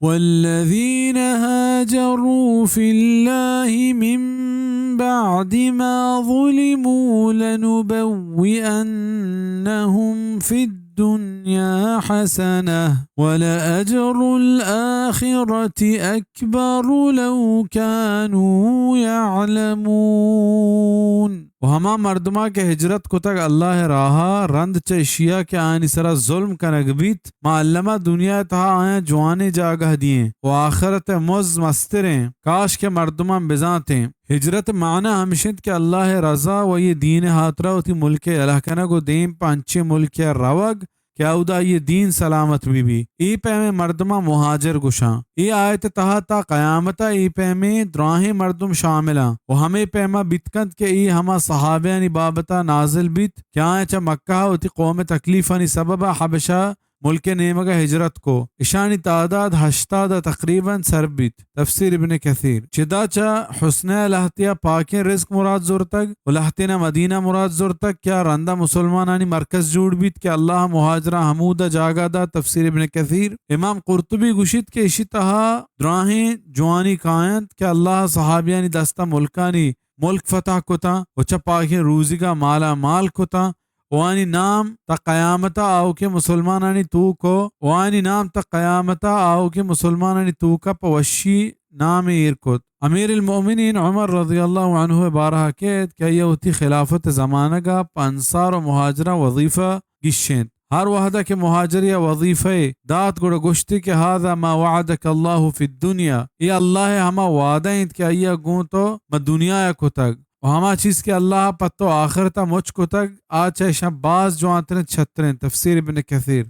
والذين هاجروا في الله من بعد ما ظلموا لنبوئنهم في الدنيا حسنة ولأجر الآخرة أكبر لو كانوا يعلمون. و ہما مردما کے ہجرت کو تک اللہ راہا رند چشیا کے آنی سرا ظلم کنگ بیت معلمہ دنیا تہا آیا جوانے جاگہ دیئیں و آخرت مز مستریں کاش کے مردما بزانتیں. ہجرت معنی ہمشند کہ اللہ رضا و یہ دین ہاترہ ہوتی ملک الہ کنگ و دین پانچے ملک روگ کیا ادا یہ دین سلامت بھی ای پہ میں مردمہ مہاجر گشاں. ای آیت تہا تا قیامتا ای پہ میں دراہیں مردم شاملاں و ہمیں پیما بیتکند کہ ای ہما صحابیانی بابتا نازل بیت کیا چا مکہ ہوتی قوم تکلیفانی سبب حبشہ ملک نیمگا ہجرت کو اشانی تعداد 80 تقریباً سربیت. تفسیر ابن کثیر چدا چا حسن لہتیا پاکیں رزق مراد زورتگ و لہتینا مدینہ مراد زورتگ کیا رندہ مسلمانانی مرکز جوڑ بیت کہ اللہ مہاجرہ حمودہ جاگا دا. تفسیر ابن کثیر امام قرطبی گوشت کے اشی تہا دراہیں جوانی کائنت کہ اللہ صحابیانی دستا ملکانی ملک فتح کتا و چا پاکیں روزگا مالا مال کتا وانی نام تا قیامتا آو کے مسلمانانی تو کو وانی نام تا قیامتا آو کے مسلمانانی تو کا پوشی نام ایرکت. امیر المؤمنین عمر رضی اللہ عنہ بارہ کہت کہ یہ ہوتی خلافت زمانہ کا پانسار و مہاجرہ وظیفہ گشین ہر وحدہ کے مہاجریہ وظیفہ دات گوڑا گشتی کہ هذا ما وعدک اللہ فی الدنیا یہ اللہ ہما وعدہ انت کہ یہ گون تو ما دنیا کو تک و ہما چیز کہ اللہ پتو آخرتا مجھ کو تک آج شب باز جو آترین چھترین. تفسیر ابن کثیر